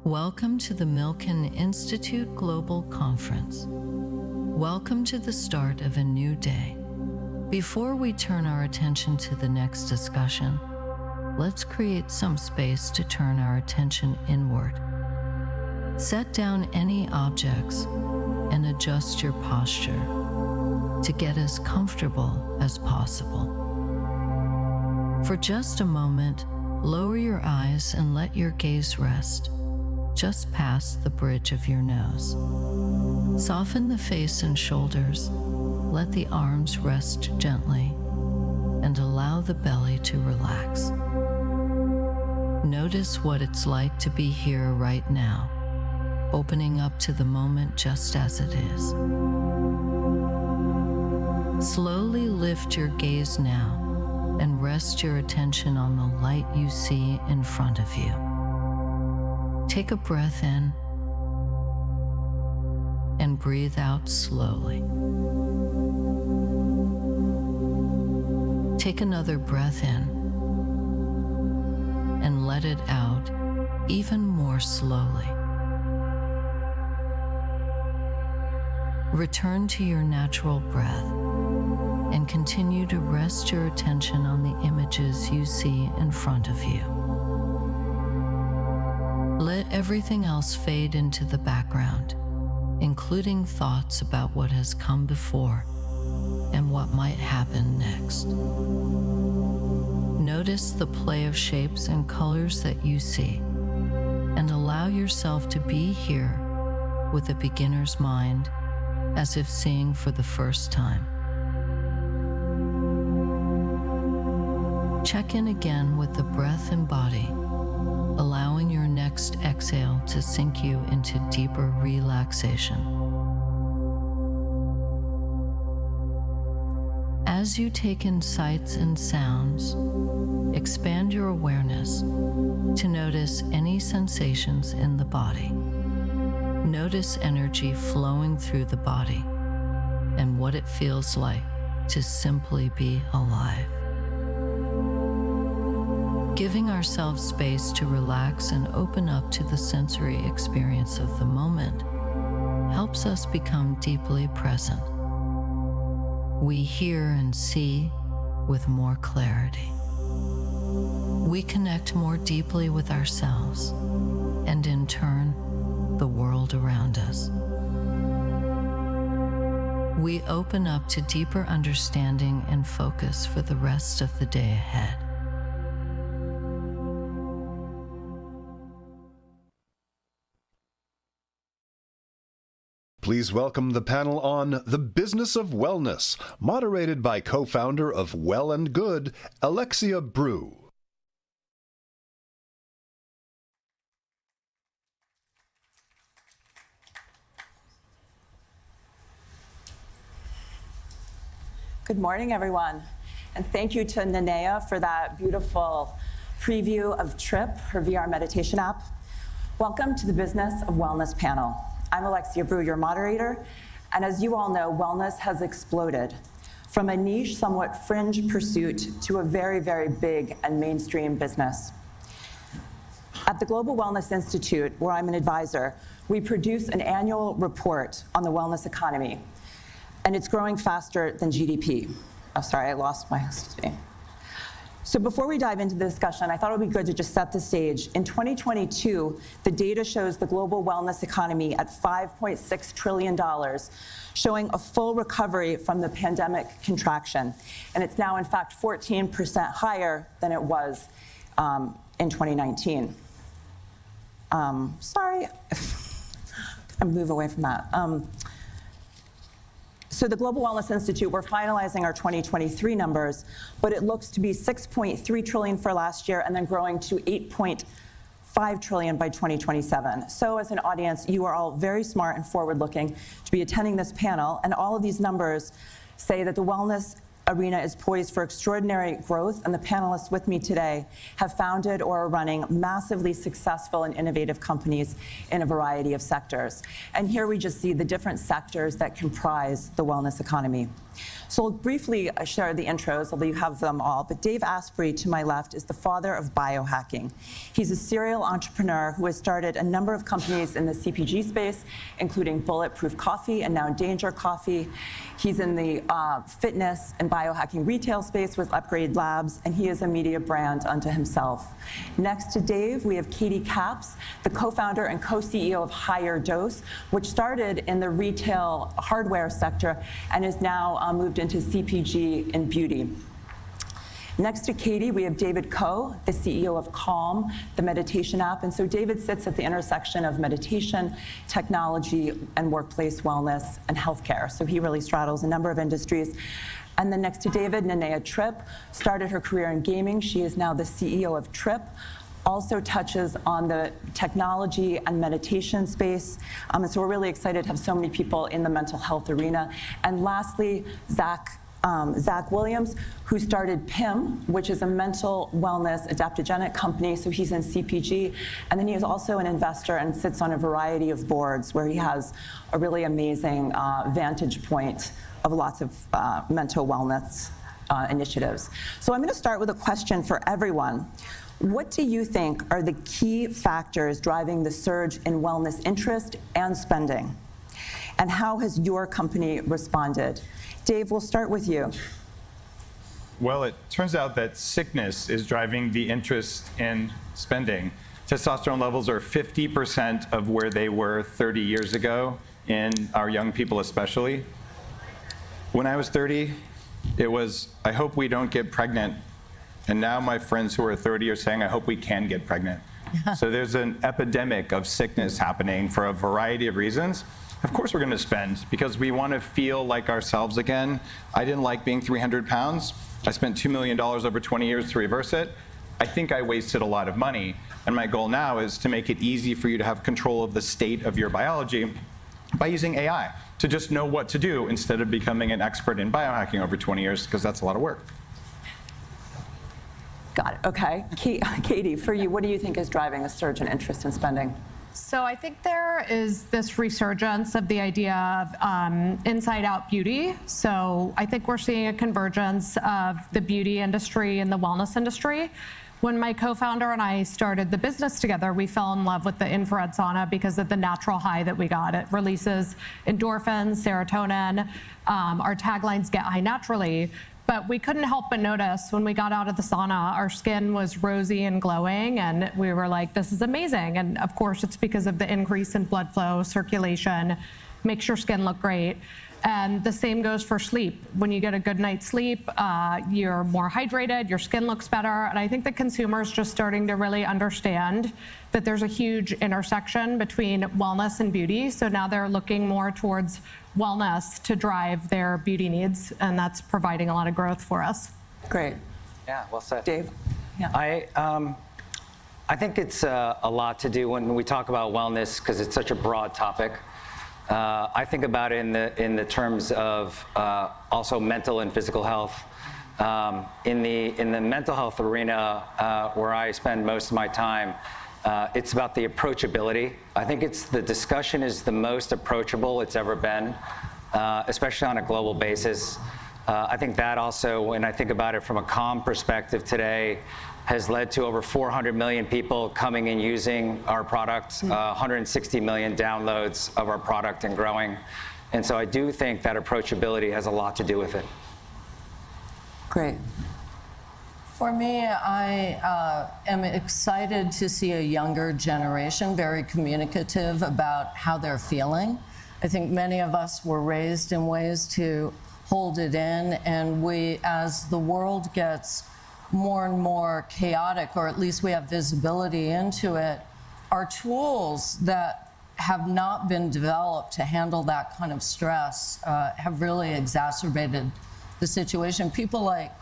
Welcome to the Milken Institute Global Conference. Welcome to the start of a new day. Before we turn our attention to the next discussion, let's create some space to turn our attention inward. Set down any objects and adjust your posture to get as comfortable as possible. For just a moment, lower your eyes and let your gaze rest just past the bridge of your nose. Soften the face and shoulders. Let the arms rest gently and allow the belly to relax. Notice what it's like to be here right now, opening up to the moment just as it is. Slowly lift your gaze now and rest your attention on the light you see in front of you. Take a breath in and breathe out slowly. Take another breath in and let it out even more slowly. Return to your natural breath and continue to rest your attention on the images you see in front of you. Let everything else fade into the background, including thoughts about what has come before and what might happen next. Notice the play of shapes and colors that you see, and allow yourself to be here with a beginner's mind, as if seeing for the first time. Check in again with the breath and body, allowing your next exhale to sink you into deeper relaxation. As you take in sights and sounds, expand your awareness to notice any sensations in the body. Notice energy flowing through the body and what it feels like to simply be alive. Giving ourselves space to relax and open up to the sensory experience of the moment helps us become deeply present. We hear and see with more clarity. We connect more deeply with ourselves and, in turn, the world around us. We open up to deeper understanding and focus for the rest of the day ahead. Please welcome the panel on The Business of Wellness, moderated by co-founder of Well and Good, Alexia Brew. Good morning, everyone. And thank you to Nanea for that beautiful preview of Trip, her VR meditation app. Welcome to the Business of Wellness panel. I'm Alexia Brew, your moderator, and as you all know, wellness has exploded from a niche, somewhat fringe pursuit to a very, very big and mainstream business. At the Global Wellness Institute, where I'm an advisor, we produce an annual report on the wellness economy, and it's growing faster than GDP. Oh, sorry, I lost my, excuse me. So before we dive into the discussion, I thought it would be good to just set the stage. In 2022, the data shows the global wellness economy at $5.6 trillion, showing a full recovery from the pandemic contraction. And it's now, in fact, 14% higher than it was in 2019. Sorry, I'll move away from that. So the Global Wellness Institute, we're finalizing our 2023 numbers, but it looks to be 6.3 trillion for last year and then growing to 8.5 trillion by 2027. So as an audience, you are all very smart and forward-looking to be attending this panel, and all of these numbers say that the wellness arena is poised for extraordinary growth, and the panelists with me today have founded or are running massively successful and innovative companies in a variety of sectors. And here we just see the different sectors that comprise the wellness economy. So I'll briefly share the intros, although you have them all. But Dave Asprey, to my left, is the father of biohacking. He's a serial entrepreneur who has started a number of companies in the CPG space, including Bulletproof Coffee and now Danger Coffee. He's in the fitness and biohacking retail space with Upgrade Labs, and he is a media brand unto himself. Next to Dave, we have Katie Capps, the co-founder and co-CEO of Higher Dose, which started in the retail hardware sector and is now moved into CPG and beauty. Next to Katie, we have David Koh, the CEO of Calm, the meditation app. And so David sits at the intersection of meditation, technology, and workplace wellness and healthcare. So he really straddles a number of industries. And then next to David, Nanea Tripp started her career in gaming. She is now the CEO of Tripp. Also touches on the technology and meditation space. And so we're really excited to have so many people in the mental health arena. And lastly, Zach Williams, who started PIM, which is a mental wellness adaptogenic company. So he's in CPG. And then he is also an investor and sits on a variety of boards where he has a really amazing vantage point of lots of mental wellness initiatives. So I'm going to start with a question for everyone. What do you think are the key factors driving the surge in wellness interest and spending? And how has your company responded? Dave, we'll start with you. Well, it turns out that sickness is driving the interest in spending. Testosterone levels are 50% of where they were 30 years ago, in our young people especially. When I was 30, it was, I hope we don't get pregnant. And now my friends who are 30 are saying, I hope we can get pregnant. So there's an epidemic of sickness happening for a variety of reasons. Of course we're going to spend because we want to feel like ourselves again. I didn't like being 300 pounds. I spent $2 million over 20 years to reverse it. I think I wasted a lot of money. And my goal now is to make it easy for you to have control of the state of your biology by using AI to just know what to do instead of becoming an expert in biohacking over 20 years, because that's a lot of work. Got it. Okay. Katie, for you, what do you think is driving a surge in interest in spending? So I think there is this resurgence of the idea of inside-out beauty. So I think we're seeing a convergence of the beauty industry and the wellness industry. When my co-founder and I started the business together, we fell in love with the infrared sauna because of the natural high that we got. It releases endorphins, serotonin. Our taglines get high naturally. But we couldn't help but notice when we got out of the sauna, our skin was rosy and glowing, and we were like, this is amazing. And of course, it's because of the increase in blood flow, circulation, makes your skin look great. And the same goes for sleep. When you get a good night's sleep, you're more hydrated, your skin looks better. And I think the consumer's just starting to really understand that there's a huge intersection between wellness and beauty. So now they're looking more towards wellness to drive their beauty needs, and that's providing a lot of growth for us. Great. Yeah, well said. Dave? Yeah. I think it's a lot to do when we talk about wellness, because it's such a broad topic. I think about it in the terms of also mental and physical health. In the mental health arena, where I spend most of my time, it's about the approachability. I think the discussion is the most approachable it's ever been, especially on a global basis. I think that also, when I think about it from a Calm perspective today, has led to over 400 million people coming and using our product, 160 million downloads of our product and growing. And so I do think that approachability has a lot to do with it. Great. For me, I am excited to see a younger generation very communicative about how they're feeling. I think many of us were raised in ways to hold it in, and as the world gets more and more chaotic, or at least we have visibility into it, our tools that have not been developed to handle that kind of stress have really exacerbated the situation. People like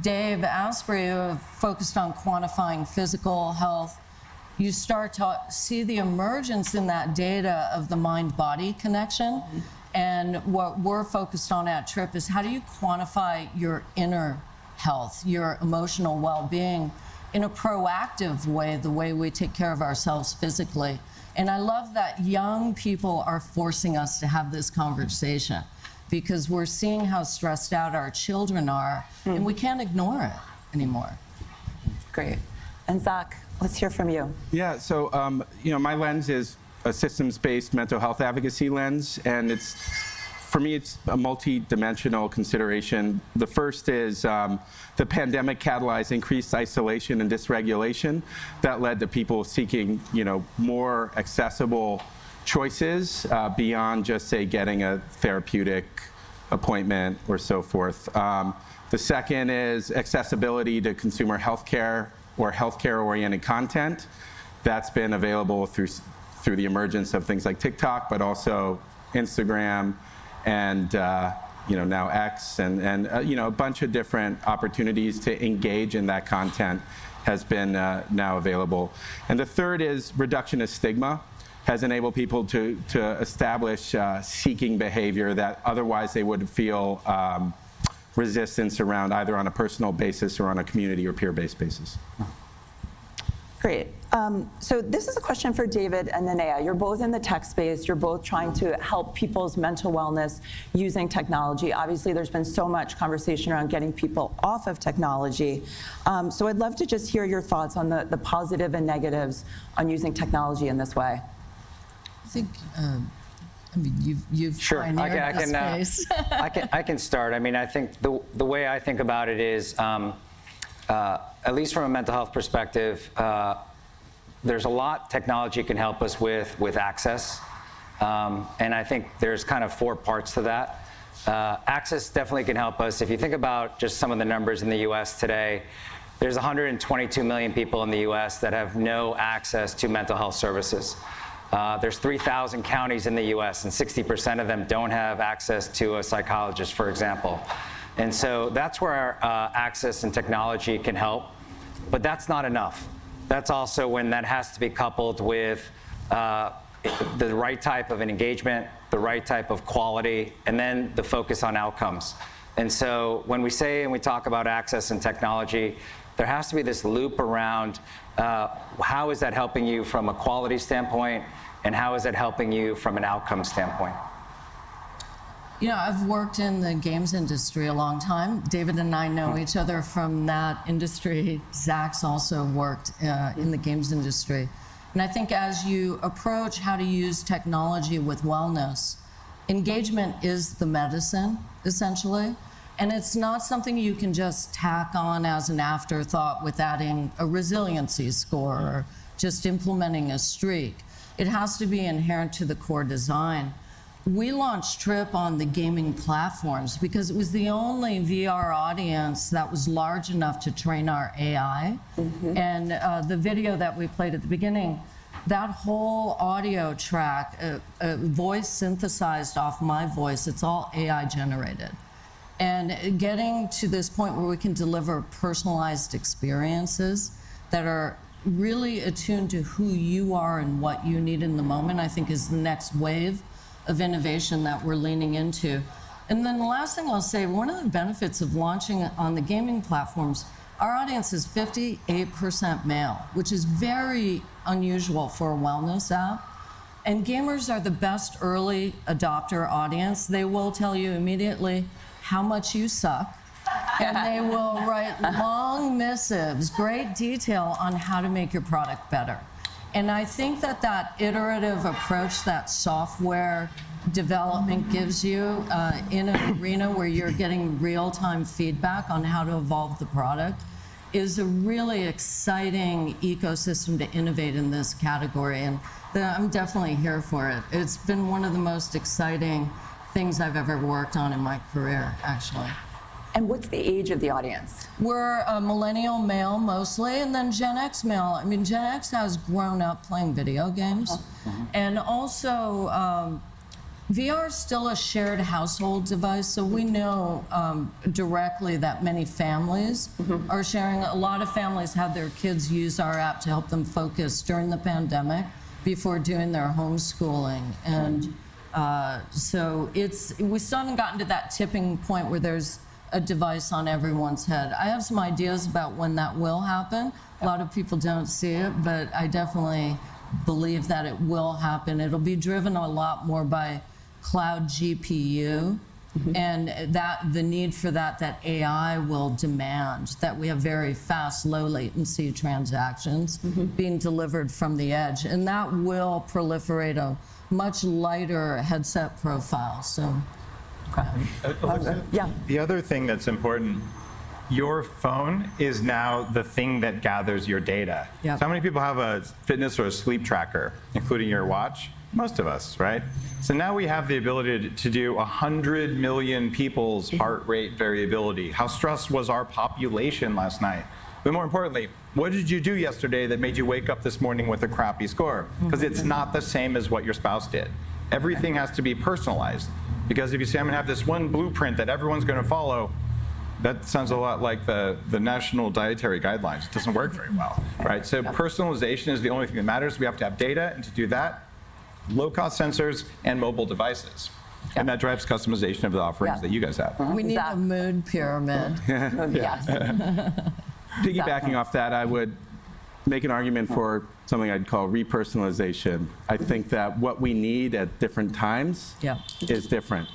Dave Asprey, who have focused on quantifying physical health, you start to see the emergence in that data of the mind-body connection. And what we're focused on at Trip is how do you quantify your inner health, your emotional well-being in a proactive way, the way we take care of ourselves physically. And I love that young people are forcing us to have this conversation because we're seeing how stressed out our children are, and we can't ignore it anymore. Great. And Zach, let's hear from you. Yeah, so my lens is a systems-based mental health advocacy lens, and for me, it's a multi-dimensional consideration. The first is the pandemic catalyzed increased isolation and dysregulation that led to people seeking, more accessible choices beyond just, say, getting a therapeutic appointment or so forth. The second is accessibility to consumer healthcare or healthcare-oriented content. That's been available through the emergence of things like TikTok, but also Instagram, and now X, and a bunch of different opportunities to engage in that content has been now available. And the third is reduction of stigma has enabled people to establish seeking behavior that otherwise they would feel resistance around, either on a personal basis or on a community or peer-based basis. Great. So this is a question for David and Nanea. You're both in the tech space. You're both trying to help people's mental wellness using technology. Obviously, there's been so much conversation around getting people off of technology. So I'd love to just hear your thoughts on the positive and negatives on using technology in this way. I think, you've Sure. pioneered the space. I can start. I mean, I think the way I think about it is, at least from a mental health perspective, there's a lot technology can help us with access. And I think there's kind of 4 parts to that. Access definitely can help us. If you think about just some of the numbers in the US today, there's 122 million people in the US that have no access to mental health services. There's 3,000 counties in the US, and 60% of them don't have access to a psychologist, for example. And so that's where access and technology can help, but that's not enough. That's also when that has to be coupled with the right type of an engagement, the right type of quality, and then the focus on outcomes. And so when we say and we talk about access and technology, there has to be this loop around how is that helping you from a quality standpoint, and how is that helping you from an outcome standpoint? I've worked in the games industry a long time. David and I know each other from that industry. Zach's also worked in the games industry. And I think as you approach how to use technology with wellness, engagement is the medicine, essentially. And it's not something you can just tack on as an afterthought with adding a resiliency score or just implementing a streak. It has to be inherent to the core design. We launched Trip on the gaming platforms because it was the only VR audience that was large enough to train our AI. And the video that we played at the beginning, that whole audio track, voice synthesized off my voice, it's all AI generated. And getting to this point where we can deliver personalized experiences that are really attuned to who you are and what you need in the moment, I think is the next wave of innovation that we're leaning into. And then the last thing I'll say, one of the benefits of launching on the gaming platforms, our audience is 58% male, which is very unusual for a wellness app. And gamers are the best early adopter audience. They will tell you immediately how much you suck, and they will write long missives, great detail on how to make your product better. And I think that iterative approach that software development gives you in an arena where you're getting real-time feedback on how to evolve the product is a really exciting ecosystem to innovate in this category. And I'm definitely here for it. It's been one of the most exciting things I've ever worked on in my career, actually. And what's the age of the audience? We're a millennial male mostly, and then Gen X male. I mean, Gen X has grown up playing video games. And also, VR is still a shared household device, so we know directly that many families are sharing. A lot of families had their kids use our app to help them focus during the pandemic before doing their homeschooling. And So we still haven't gotten to that tipping point where there's a device on everyone's head. I have some ideas about when that will happen. A lot of people don't see it, but I definitely believe that it will happen. It'll be driven a lot more by cloud GPU, and the need for that AI will demand, that we have very fast, low latency transactions being delivered from the edge. And that will proliferate a much lighter headset profile. So, Yeah. The other thing that's important, your phone is now the thing that gathers your data. Yep. So how many people have a fitness or a sleep tracker, including your watch? Most of us, right? So now we have the ability to do 100 million people's heart rate variability. How stressed was our population last night? But more importantly, what did you do yesterday that made you wake up this morning with a crappy score? Because it's not the same as what your spouse did. Everything has to be personalized. Because if you say, I'm gonna have this one blueprint that everyone's gonna follow, that sounds a lot like the national dietary guidelines. It doesn't work very well, right? So personalization is the only thing that matters. We have to have data, and to do that, low-cost sensors and mobile devices. And that drives customization of the offerings that you guys have. we need a mood pyramid. Yes. Piggybacking off that, I would make an argument for something I'd call repersonalization. I think that what we need at different times is different.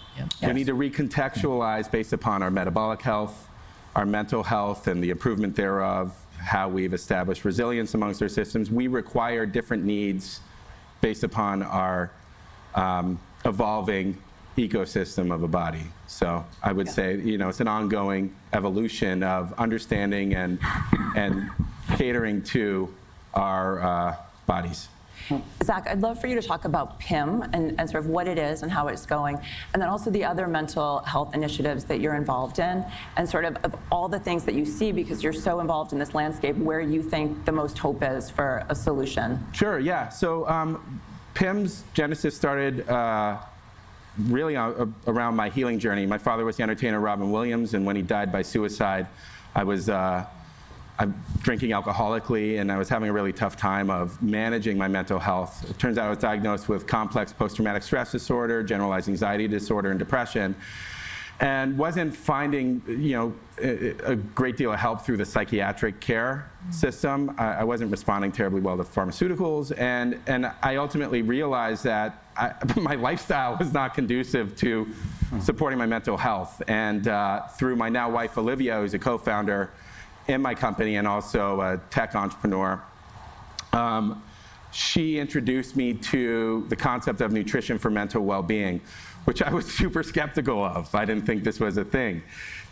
We need to recontextualize based upon our metabolic health, our mental health, and the improvement thereof, how we've established resilience amongst our systems. We require different needs based upon our evolving ecosystem of a body. So I would say, it's an ongoing evolution of understanding and catering to our bodies. Zach, I'd love for you to talk about PIM and sort of what it is and how it's going, and then also the other mental health initiatives that you're involved in, and sort of all the things that you see, because you're so involved in this landscape, where you think the most hope is for a solution. Sure, yeah. So PIM's genesis started really around my healing journey. My father was the entertainer Robin Williams, and when he died by suicide, I was I'm drinking alcoholically, and I was having a really tough time of managing my mental health. It turns out I was diagnosed with complex post-traumatic stress disorder, generalized anxiety disorder, and depression, and wasn't finding, a great deal of help through the psychiatric care system. I wasn't responding terribly well to pharmaceuticals, and I ultimately realized that my lifestyle was not conducive to supporting my mental health. And through my now wife, Olivia, who's a co-founder in my company and also a tech entrepreneur, she introduced me to the concept of nutrition for mental well-being, which I was super skeptical of. I didn't think this was a thing.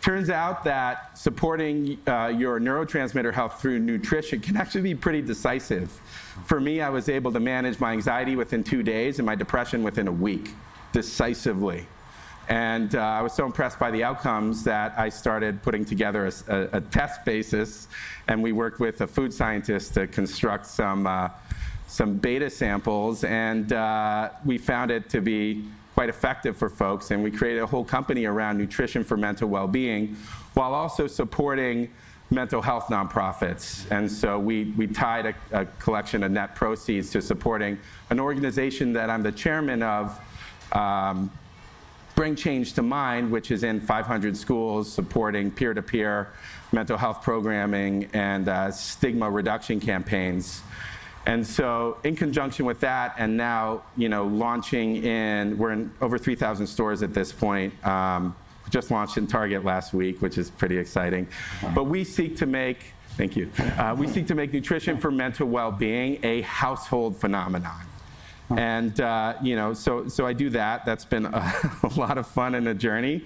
Turns out that supporting your neurotransmitter health through nutrition can actually be pretty decisive. For me, I was able to manage my anxiety within 2 days and my depression within a week, decisively. And I was so impressed by the outcomes that I started putting together a test basis, and we worked with a food scientist to construct some beta samples, and we found it to be quite effective for folks, and we created a whole company around nutrition for mental well-being, while also supporting mental health nonprofits. And so we tied a collection of net proceeds to supporting an organization that I'm the chairman of, Bring Change to Mind, which is in 500 schools, supporting peer-to-peer mental health programming and stigma reduction campaigns. And so in conjunction with that, and now, launching we're in over 3,000 stores at this point. We just launched in Target last week, which is pretty exciting. But we seek to make, thank you, we seek to make nutrition for mental well-being a household phenomenon. And so I do that. That's been a lot of fun and a journey.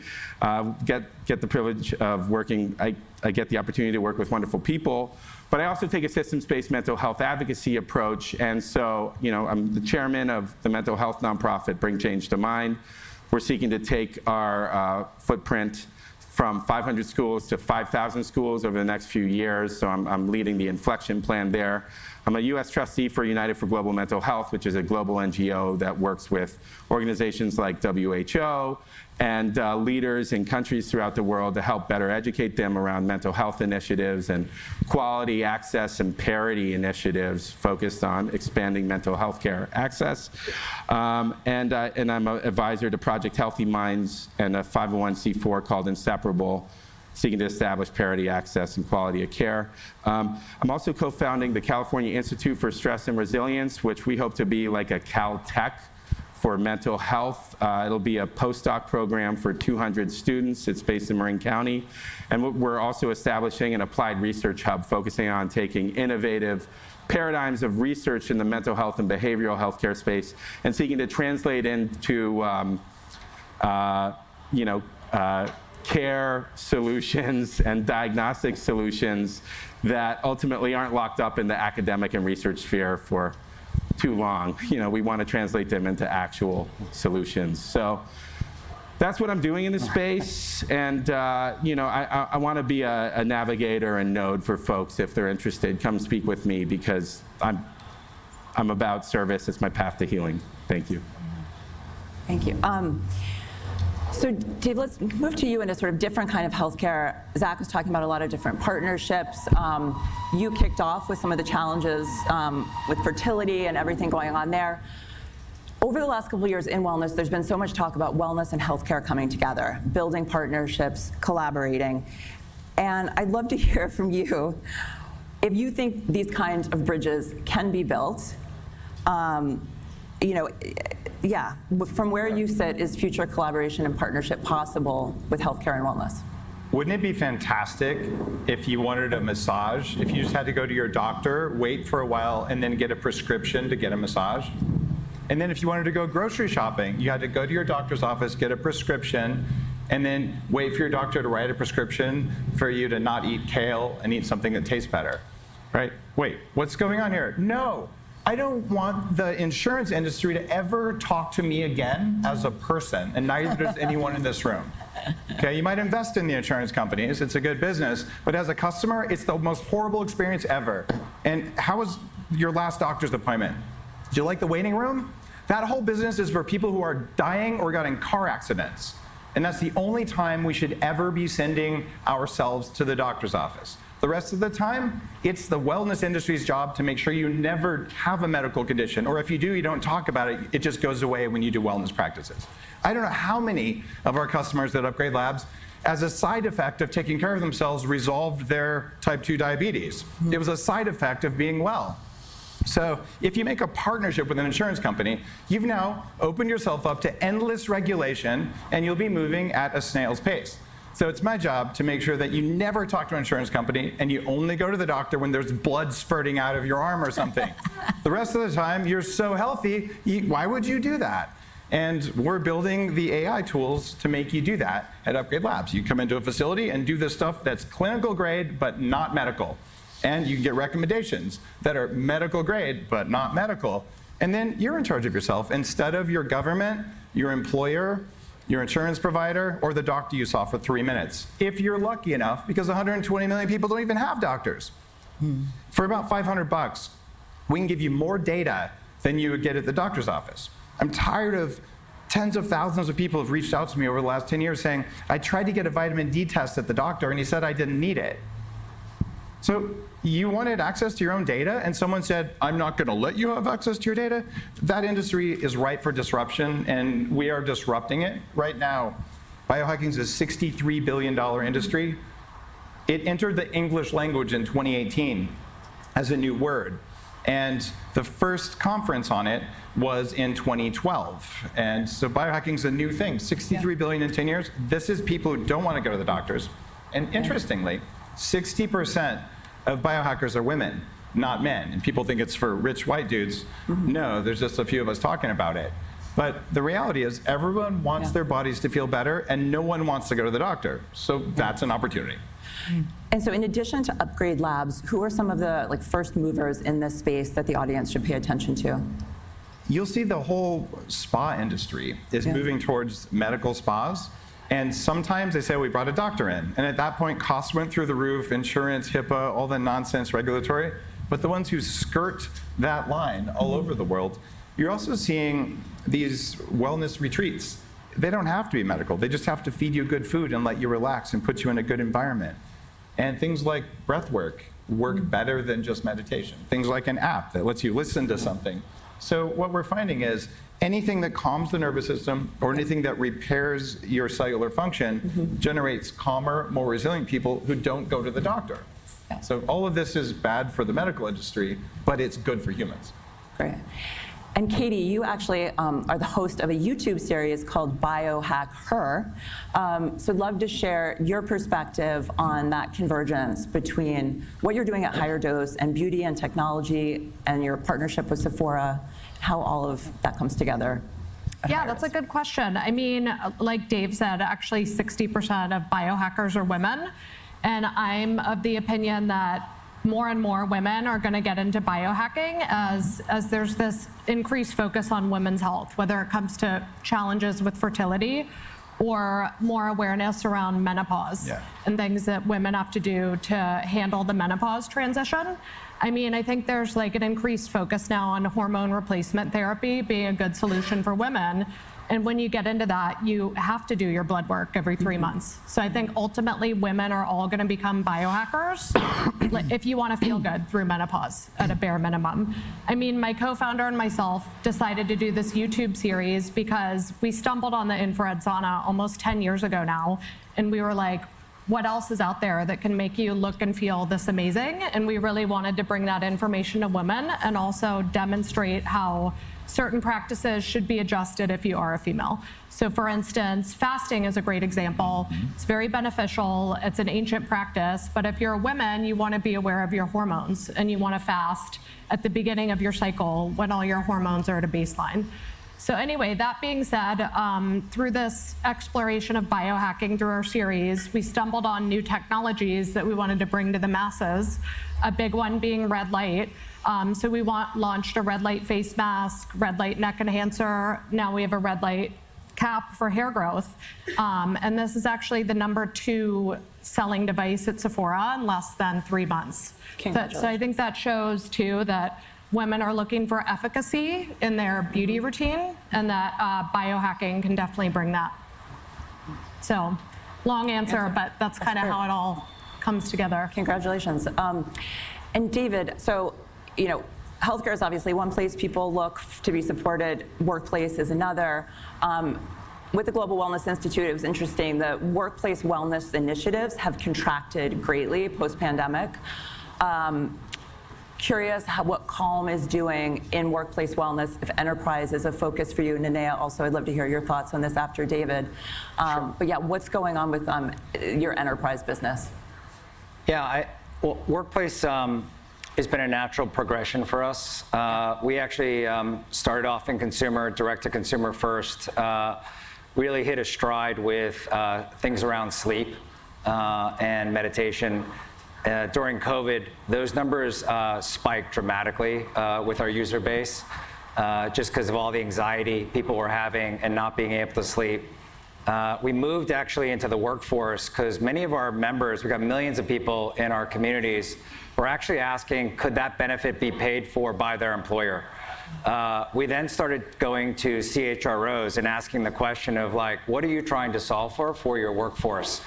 Get the privilege of working. I get the opportunity to work with wonderful people, but I also take a systems-based mental health advocacy approach. And so, I'm the chairman of the mental health nonprofit Bring Change to Mind. We're seeking to take our footprint from 500 schools to 5,000 schools over the next few years. So I'm leading the inflection plan there. I'm a U.S. trustee for United for Global Mental Health, which is a global NGO that works with organizations like WHO and leaders in countries throughout the world to help better educate them around mental health initiatives and quality access and parity initiatives focused on expanding mental health care access. And I'm an advisor to Project Healthy Minds and a 501c4 called Inseparable, seeking to establish parity, access, and quality of care. I'm also co-founding the California Institute for Stress and Resilience, which we hope to be like a Caltech for mental health. It'll be a postdoc program for 200 students. It's based in Marin County. And we're also establishing an applied research hub focusing on taking innovative paradigms of research in the mental health and behavioral healthcare space and seeking to translate into care solutions and diagnostic solutions that ultimately aren't locked up in the academic and research sphere for too long. We want to translate them into actual solutions. So that's what I'm doing in this space. And I want to be a navigator and node for folks if they're interested. Come speak with me because I'm about service. It's my path to healing. Thank you. Thank you. So Dave, let's move to you in a sort of different kind of healthcare. Zach was talking about a lot of different partnerships. You kicked off with some of the challenges with fertility and everything going on there. Over the last couple of years in wellness, there's been so much talk about wellness and healthcare coming together, building partnerships, collaborating. And I'd love to hear from you if you think these kinds of bridges can be built. From where you sit, is future collaboration and partnership possible with healthcare and wellness? Wouldn't it be fantastic if you wanted a massage, if you just had to go to your doctor, wait for a while, and then get a prescription to get a massage? And then if you wanted to go grocery shopping, you had to go to your doctor's office, get a prescription, and then wait for your doctor to write a prescription for you to not eat kale and eat something that tastes better, right? Wait, what's going on here? No. I don't want the insurance industry to ever talk to me again as a person, and neither does anyone in this room. Okay, you might invest in the insurance companies, it's a good business, but as a customer, it's the most horrible experience ever. And how was your last doctor's appointment? Did you like the waiting room? That whole business is for people who are dying or got in car accidents. And that's the only time we should ever be sending ourselves to the doctor's office. The rest of the time, it's the wellness industry's job to make sure you never have a medical condition, or if you do, you don't talk about it, it just goes away when you do wellness practices. I don't know how many of our customers at Upgrade Labs, as a side effect of taking care of themselves, resolved their type 2 diabetes. It was a side effect of being well. So if you make a partnership with an insurance company, you've now opened yourself up to endless regulation, and you'll be moving at a snail's pace. So it's my job to make sure that you never talk to an insurance company and you only go to the doctor when there's blood spurting out of your arm or something. The rest of the time, you're so healthy, why would you do that? And we're building the AI tools to make you do that at Upgrade Labs. You come into a facility and do the stuff that's clinical grade but not medical. And you can get recommendations that are medical grade but not medical. And then you're in charge of yourself instead of your government, your employer, your insurance provider, or the doctor you saw for 3 minutes. If you're lucky enough, because 120 million people don't even have doctors. For about $500, we can give you more data than you would get at the doctor's office. I'm tired of tens of thousands of people have reached out to me over the last 10 years saying, I tried to get a vitamin D test at the doctor and he said I didn't need it. So you wanted access to your own data and someone said, I'm not gonna let you have access to your data? That industry is ripe for disruption and we are disrupting it. Right now, biohacking is a $63 billion industry. It entered the English language in 2018 as a new word. And the first conference on it was in 2012. And so biohacking is a new thing, 63 billion in 10 years. This is people who don't want to go to the doctors. And interestingly, 60% of biohackers are women, not men. And people think it's for rich white dudes. No, there's just a few of us talking about it. But the reality is everyone wants their bodies to feel better and no one wants to go to the doctor. So that's an opportunity. And so in addition to Upgrade Labs, who are some of the first movers in this space that the audience should pay attention to? You'll see the whole spa industry is moving towards medical spas. And sometimes they say, we brought a doctor in. And at that point, costs went through the roof, insurance, HIPAA, all the nonsense regulatory. But the ones who skirt that line all over the world, you're also seeing these wellness retreats. They don't have to be medical. They just have to feed you good food and let you relax and put you in a good environment. And things like breath work better than just meditation. Things like an app that lets you listen to something. So what we're finding is anything that calms the nervous system or anything that repairs your cellular function generates calmer, more resilient people who don't go to the doctor. Yeah. So all of this is bad for the medical industry, but it's good for humans. Great. And Katie, you actually are the host of a YouTube series called Biohack Her. So I'd love to share your perspective on that convergence between what you're doing at Higher Dose and beauty and technology and your partnership with Sephora, how all of that comes together. Yeah, that's a good question. I mean, like Dave said, actually 60% of biohackers are women. And I'm of the opinion that more and more women are going to get into biohacking as there's this increased focus on women's health, whether it comes to challenges with fertility or more awareness around menopause and things that women have to do to handle the menopause transition. I mean, I think there's like an increased focus now on hormone replacement therapy being a good solution for women. And when you get into that, you have to do your blood work every 3 months. So I think ultimately women are all going to become biohackers if you want to feel good through menopause at a bare minimum. I mean, my co-founder and myself decided to do this YouTube series because we stumbled on the infrared sauna almost 10 years ago now. And we were like, what else is out there that can make you look and feel this amazing? And we really wanted to bring that information to women and also demonstrate how certain practices should be adjusted if you are a female. So for instance, fasting is a great example. It's very beneficial. It's an ancient practice, but if you're a woman, you want to be aware of your hormones and you want to fast at the beginning of your cycle when all your hormones are at a baseline. So anyway, that being said, through this exploration of biohacking through our series, we stumbled on new technologies that we wanted to bring to the masses, a big one being red light. So we launched a red light face mask, red light neck enhancer. Now we have a red light cap for hair growth. And this is actually the #2 selling device at Sephora in less than 3 months. So I think that shows too that women are looking for efficacy in their beauty routine and that biohacking can definitely bring that. So long answer, but that's kind of how it all comes together. Congratulations. And David, so, you know, healthcare is obviously one place people look to be supported. Workplace is another. With the Global Wellness Institute, it was interesting. The workplace wellness initiatives have contracted greatly post-pandemic. Curious what Calm is doing in workplace wellness, if enterprise is a focus for you. Nanea, also, I'd love to hear your thoughts on this after David. Sure. But yeah, what's going on with your enterprise business? Yeah, workplace has been a natural progression for us. We actually started off in consumer, direct to consumer first, really hit a stride with things around sleep and meditation. During COVID, those numbers spiked dramatically with our user base, just because of all the anxiety people were having and not being able to sleep. We moved actually into the workforce because many of our members, we've got millions of people in our communities, were actually asking, could that benefit be paid for by their employer? We then started going to CHROs and asking the question of like, what are you trying to solve for your workforce?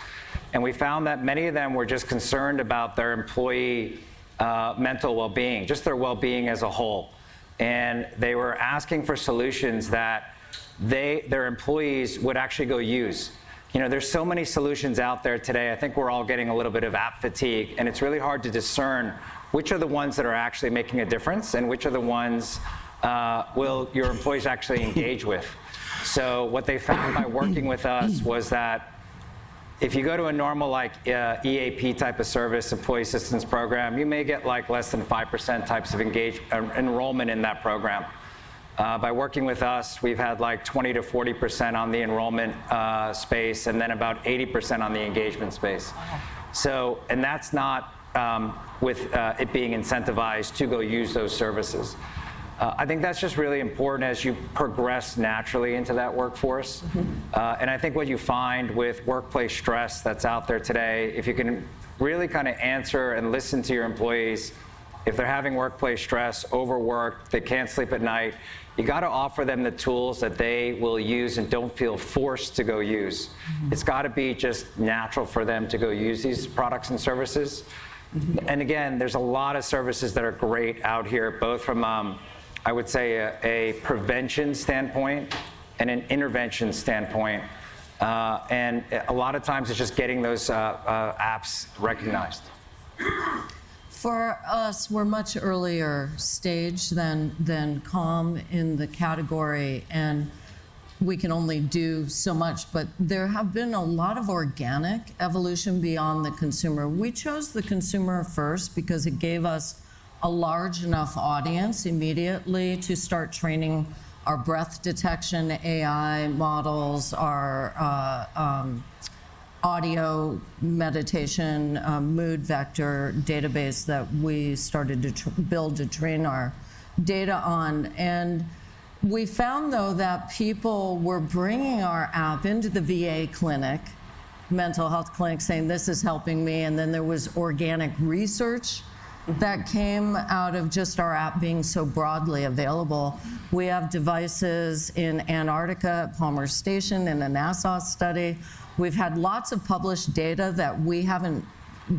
And we found that many of them were just concerned about their employee mental well-being, just their well-being as a whole. And they were asking for solutions that their employees would actually go use. You know, there's so many solutions out there today. I think we're all getting a little bit of app fatigue, and it's really hard to discern which are the ones that are actually making a difference and which are the ones will your employees actually engage with. So what they found by working with us was that if you go to a normal like EAP type of service, employee assistance program, you may get like less than 5% types of enrollment in that program. By working with us, we've had like 20 to 40% on the enrollment space, and then about 80% on the engagement space. So, and that's not with it being incentivized to go use those services. I think that's just really important as you progress naturally into that workforce. And I think what you find with workplace stress that's out there today, if you can really kind of answer and listen to your employees If they're having workplace stress, overworked, they can't sleep at night, you got to offer them the tools that they will use and don't feel forced to go use. It's got to be just natural for them to go use these products and services. And again, there's a lot of services that are great out here, both from, I would say, a prevention standpoint and an intervention standpoint. And a lot of times it's just getting those apps recognized. For us, we're much earlier stage than Calm in the category, and we can only do so much, but there have been a lot of organic evolution beyond the consumer. We chose the consumer first because it gave us a large enough audience immediately to start training our breath detection AI models, our audio meditation mood vector database that we started to build to train our data on. And we found, though, that people were bringing our app into the VA clinic, mental health clinic, saying, this is helping me. And then there was organic research that came out of just our app being so broadly available. We have devices in Antarctica at Palmer Station in a NASA study. We've had lots of published data that we haven't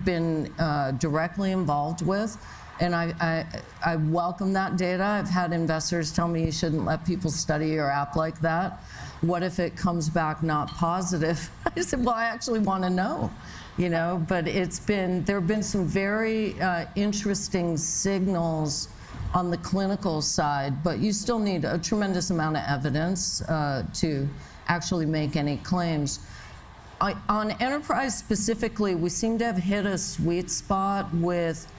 been directly involved with. And I welcome that data. I've had investors tell me you shouldn't let people study your app like that. What if it comes back not positive? I said, well, I actually want to know, you know, but there have been some very interesting signals on the clinical side, but you still need a tremendous amount of evidence to actually make any claims. On enterprise specifically, we seem to have hit a sweet spot with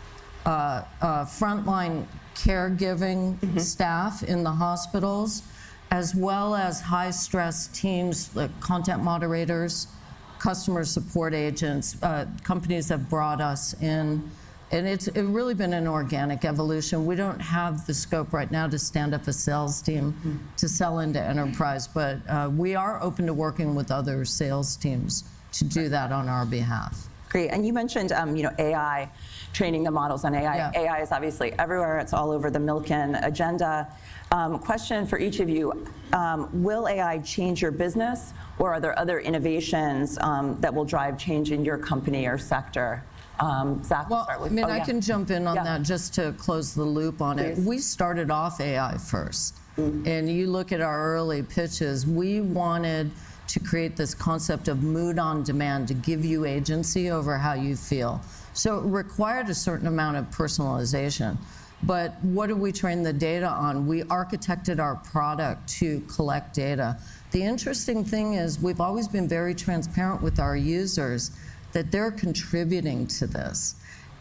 frontline caregiving staff in the hospitals, as well as high-stress teams, like content moderators, customer support agents. Companies have brought us in, and it's really been an organic evolution. We don't have the scope right now to stand up a sales team to sell into enterprise, but we are open to working with other sales teams to do that on our behalf. Great, and you mentioned AI, training the models on AI. Yeah. AI is obviously everywhere. It's all over the Milken agenda. Question for each of you, will AI change your business, or are there other innovations that will drive change in your company or sector? Zach, we'll start with you. I can jump in on that just to close the loop on it. We started off AI first. And you look at our early pitches, we wanted to create this concept of mood on demand to give you agency over how you feel. So it required a certain amount of personalization. But what did we train the data on? We architected our product to collect data. The interesting thing is we've always been very transparent with our users that they're contributing to this.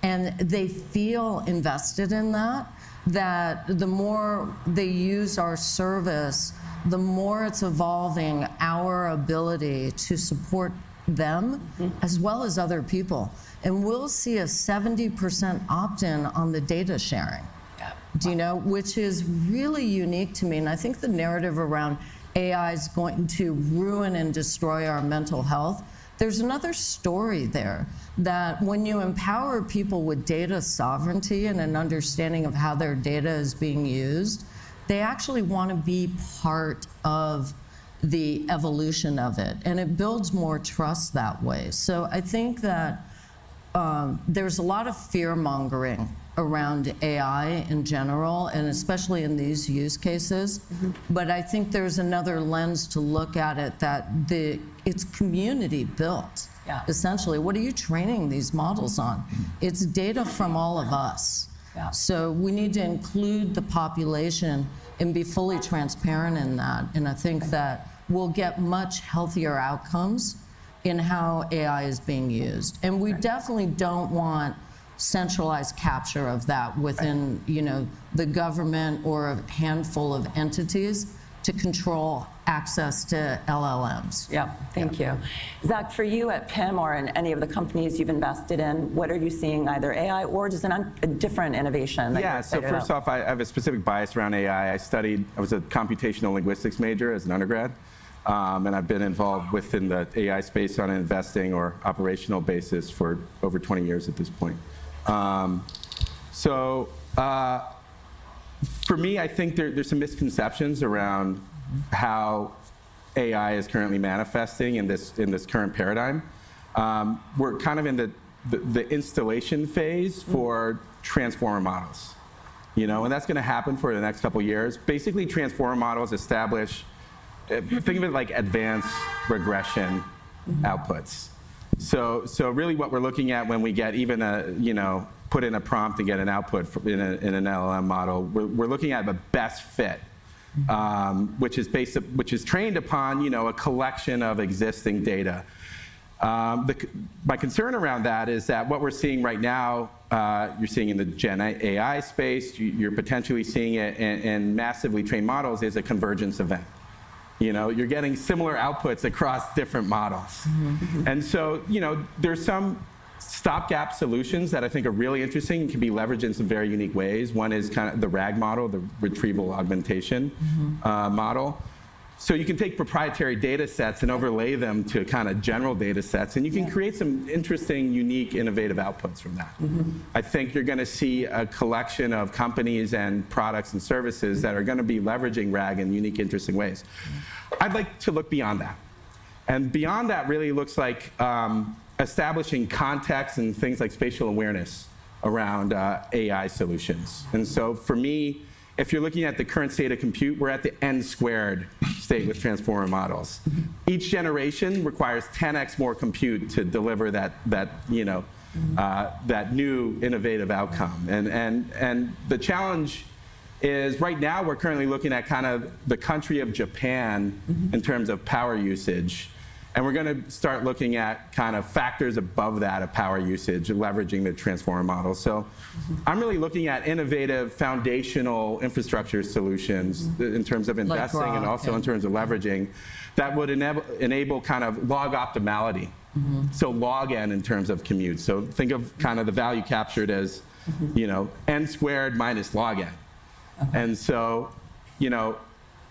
And they feel invested in that the more they use our service, the more it's evolving our ability to support them as well as other people. And we'll see a 70% opt-in on the data sharing. Yeah. Do you know, which is really unique to me. And I think the narrative around AI is going to ruin and destroy our mental health. There's another story there, that when you empower people with data sovereignty and an understanding of how their data is being used, they actually want to be part of the evolution of it. And it builds more trust that way. So I think that there's a lot of fear-mongering around AI in general, and especially in these use cases. But I think there's another lens to look at it, that it's community built. Yeah. Essentially, what are you training these models on? It's data from all of us. Yeah. So we need to include the population and be fully transparent in that. And I think that we'll get much healthier outcomes in how AI is being used. And we definitely don't want centralized capture of that within the government or a handful of entities to control access to LLMs. Yeah, thank you. Zach, for you at PIM or in any of the companies you've invested in, what are you seeing, either AI or just a different innovation? That so first off, I have a specific bias around AI. I was a computational linguistics major as an undergrad, and I've been involved within the AI space on an investing or operational basis for over 20 years at this point. So For me, I think there's some misconceptions around how AI is currently manifesting in this current paradigm. We're kind of in the installation phase for transformer models, and that's going to happen for the next couple years. Basically, transformer models establish, think of it like advanced regression outputs. So really, what we're looking at when we get even put in a prompt and get an output in an LLM model, we're looking at the best fit, which is trained upon a collection of existing data. My concern around that is that what we're seeing right now, you're seeing in the Gen AI space, you're potentially seeing it in massively trained models, is a convergence event. You're getting similar outputs across different models. And so, there's some stopgap solutions that I think are really interesting and can be leveraged in some very unique ways. One is kind of the RAG model, the retrieval augmentation model. So you can take proprietary data sets and overlay them to kind of general data sets, and you can create some interesting, unique, innovative outputs from that. I think you're going to see a collection of companies and products and services that are going to be leveraging RAG in unique, interesting ways. I'd like to look beyond that. And beyond that really looks like establishing context and things like spatial awareness around AI solutions. And so for me, if you're looking at the current state of compute, we're at the n squared state with transformer models. Each generation requires 10x more compute to deliver that new innovative outcome. And the challenge is right now we're currently looking at kind of the country of Japan in terms of power usage. And we're going to start looking at kind of factors above that of power usage, leveraging the transformer model. So I'm really looking at innovative foundational infrastructure solutions in terms of investing and also in terms of leveraging that would enable kind of log optimality. So log n in terms of commute. So think of kind of the value captured as, n squared minus log n. And so,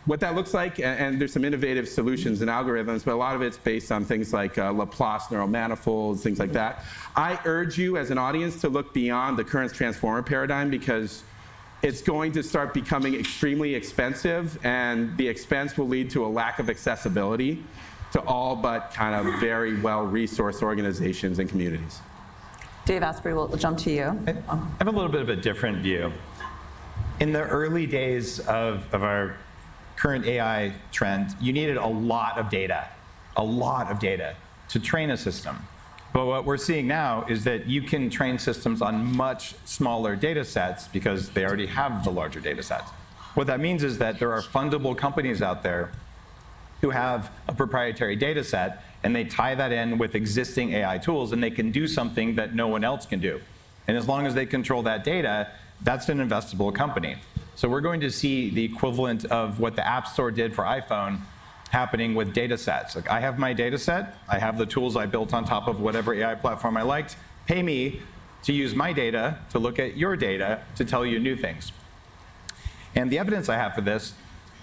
what that looks like, and there's some innovative solutions and algorithms, but a lot of it's based on things like Laplace neural manifolds, things like that. I urge you as an audience to look beyond the current transformer paradigm because it's going to start becoming extremely expensive, and the expense will lead to a lack of accessibility to all but kind of very well-resourced organizations and communities. Dave Asprey, we'll jump to you. I have a little bit of a different view. In the early days of our current AI trend, you needed a lot of data to train a system. But what we're seeing now is that you can train systems on much smaller data sets because they already have the larger data sets. What that means is that there are fundable companies out there who have a proprietary data set, and they tie that in with existing AI tools, and they can do something that no one else can do. And as long as they control that data, that's an investable company. So we're going to see the equivalent of what the App Store did for iPhone happening with data sets. Like, I have my data set, I have the tools I built on top of whatever AI platform I liked. Pay me to use my data to look at your data to tell you new things. And the evidence I have for this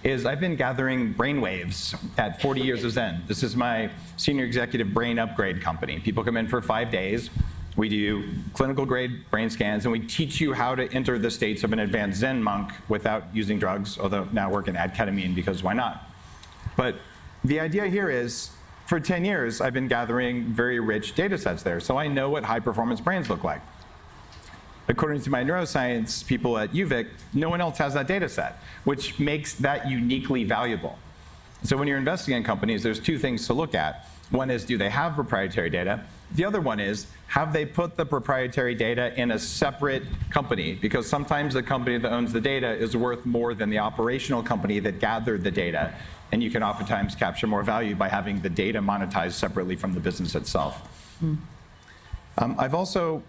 is I've been gathering brainwaves at 40 years of Zen. This is my senior executive brain upgrade company. People come in for 5 days. We do clinical grade brain scans, and we teach you how to enter the states of an advanced Zen monk without using drugs, although now we're going to add ketamine because why not? But the idea here is, for 10 years, I've been gathering very rich data sets there, so I know what high performance brains look like. According to my neuroscience people at UVic, no one else has that data set, which makes that uniquely valuable. So when you're investing in companies, there's 2 things to look at. One is, do they have proprietary data? The other one is, have they put the proprietary data in a separate company? Because sometimes the company that owns the data is worth more than the operational company that gathered the data. And you can oftentimes capture more value by having the data monetized separately from the business itself. I've also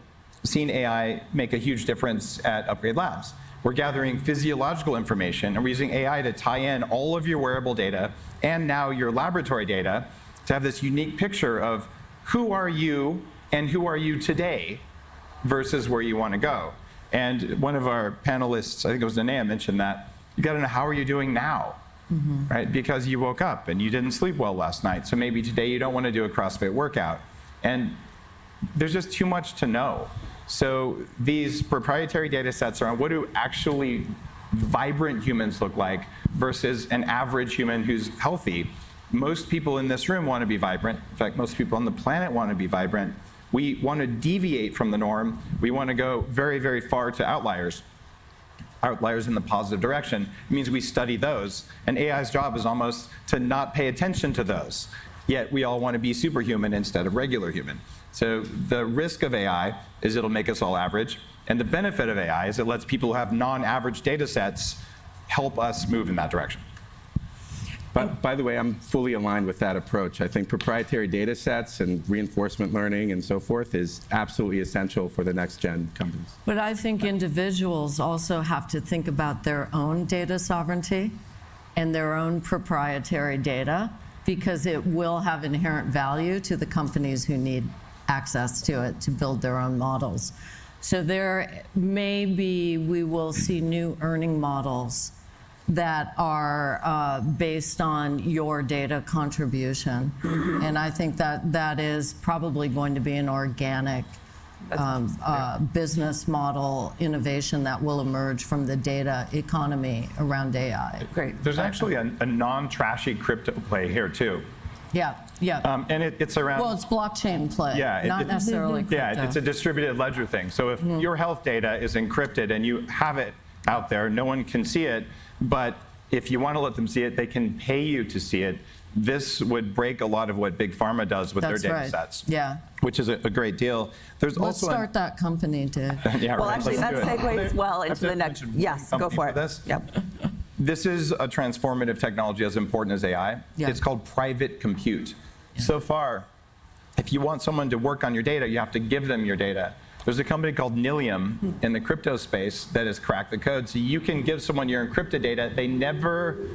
seen AI make a huge difference at Upgrade Labs. We're gathering physiological information, and we're using AI to tie in all of your wearable data and now your laboratory data to have this unique picture of who are you and who are you today versus where you want to go. And one of our panelists, I think it was Nanea, mentioned that you got to know how are you doing now, right? Because you woke up and you didn't sleep well last night, so maybe today you don't want to do a CrossFit workout. And there's just too much to know. So these proprietary data sets are on what do actually vibrant humans look like versus an average human who's healthy. Most people in this room want to be vibrant. In fact, most people on the planet want to be vibrant. We want to deviate from the norm. We want to go very, very far to outliers. Outliers in the positive direction. It means we study those. And AI's job is almost to not pay attention to those. Yet we all want to be superhuman instead of regular human. So the risk of AI is it'll make us all average. And the benefit of AI is it lets people who have non-average data sets help us move in that direction. But by the way, I'm fully aligned with that approach. I think proprietary data sets and reinforcement learning and so forth is absolutely essential for the next gen companies. But I think individuals also have to think about their own data sovereignty and their own proprietary data, because it will have inherent value to the companies who need access to it to build their own models. So there may be, we will see new earning models that are based on your data contribution. And I think that that is probably going to be an organic business model innovation that will emerge from the data economy around AI. Great. There's actually a non-trashy crypto play here too. Yeah, yeah. And it's around... Well, it's blockchain play, not necessarily crypto. Yeah, it's a distributed ledger thing. So if your health data is encrypted and you have it out there, no one can see it, but if you want to let them see it, they can pay you to see it. This would break a lot of what Big Pharma does with their data sets. Yeah. Which is a great deal. There's Let's also start that company, Dave. Yeah, Well, right. actually, that segues well into the next. Yes, go for it. This? Yep. This is a transformative technology as important as AI. Yeah. It's called private compute. So far, if you want someone to work on your data, you have to give them your data. There's a company called Nilium in the crypto space that has cracked the code. So you can give someone your encrypted data, they never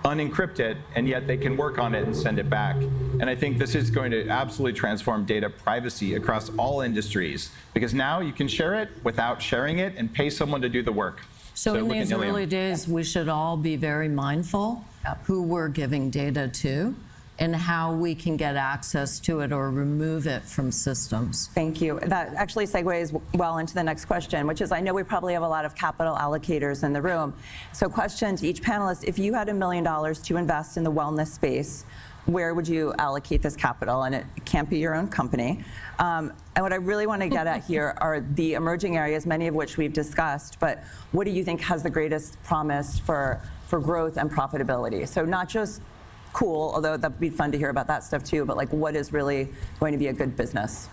unencrypt it, and yet they can work on it and send it back. And I think this is going to absolutely transform data privacy across all industries, because now you can share it without sharing it and pay someone to do the work. So in look at these Nilium. early days, we should all be very mindful who we're giving data to and how we can get access to it or remove it from systems. Thank you. That actually segues well into the next question, which is, I know we probably have a lot of capital allocators in the room. So question to each panelist, if you had $1 million to invest in the wellness space, where would you allocate this capital? And it can't be your own company. And what I really want to get at here are the emerging areas, many of which we've discussed, but what do you think has the greatest promise for growth and profitability? So not just cool, although that'd be fun to hear about that stuff too, but like what is really going to be a good business?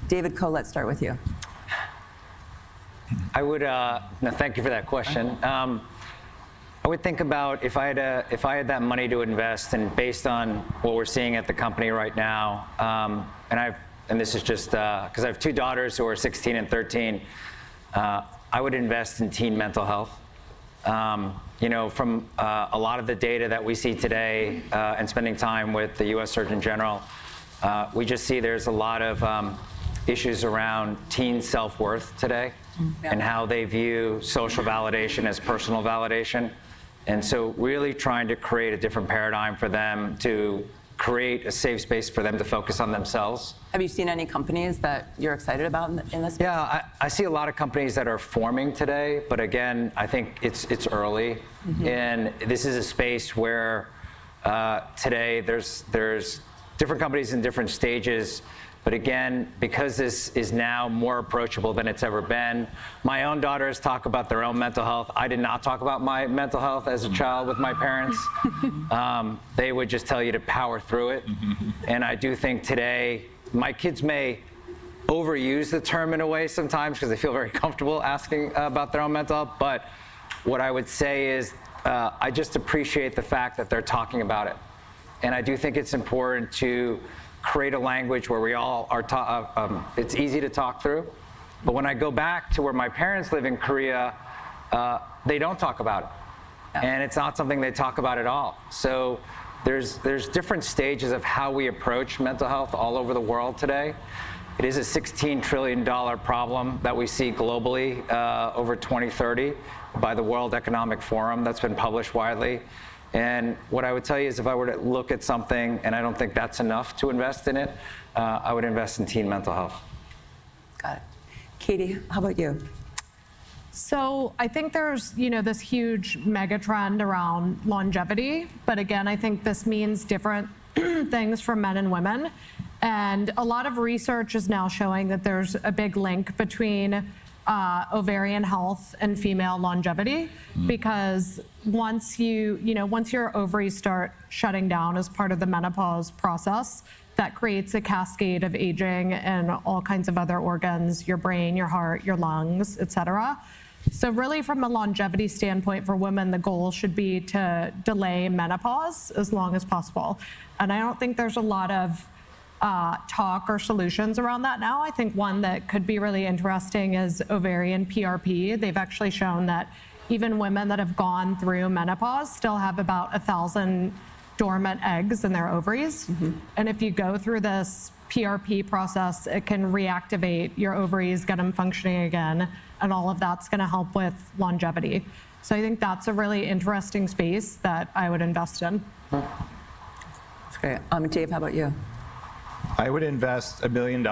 David Koh, let's start with you. I would, no, thank you for that question. I would think about if I had that money to invest, and based on what we're seeing at the company right now, and this is just because I have two daughters who are 16 and 13, I would invest in teen mental health. You know, from a lot of the data that we see today and spending time with the U.S. Surgeon General, we just see there's a lot of issues around teen self-worth today and how they view social validation as personal validation. And so really trying to create a different paradigm for them to create a safe space for them to focus on themselves. Have you seen any companies that you're excited about in this space? Yeah, I see a lot of companies that are forming today, but again, I think it's early. And this is a space where today there's different companies in different stages. But again, because this is now more approachable than it's ever been, my own daughters talk about their own mental health. I did not talk about my mental health as a child with my parents. They would just tell you to power through it. And I do think today, my kids may overuse the term in a way sometimes because they feel very comfortable asking about their own mental health. But what I would say is I just appreciate the fact that they're talking about it. And I do think it's important to create a language where we all are, it's easy to talk through. But when I go back to where my parents live in Korea, they don't talk about it. And it's not something they talk about at all. So there's different stages of how we approach mental health all over the world today. It is a $16 trillion problem that we see globally over 2030 by the World Economic Forum that's been published widely. And what I would tell you is if I were to look at something, and I don't think that's enough to invest in it, I would invest in teen mental health. Got it. Katie, how about you? So I think there's, this huge mega trend around longevity, but again, I think this means different things for men and women. And a lot of research is now showing that there's a big link between ovarian health and female longevity, because once your ovaries start shutting down as part of the menopause process, that creates a cascade of aging and all kinds of other organs, your brain, your heart, your lungs, et cetera. So really from a longevity standpoint for women, the goal should be to delay menopause as long as possible. And I don't think there's a lot of talk or solutions around that now. I think one that could be really interesting is ovarian PRP. They've actually shown that even women that have gone through menopause still have about 1,000 dormant eggs in their ovaries. And if you go through this PRP process, it can reactivate your ovaries, get them functioning again, and all of that's going to help with longevity. So I think that's a really interesting space that I would invest in. That's great. Dave, how about you? I would invest $1 billion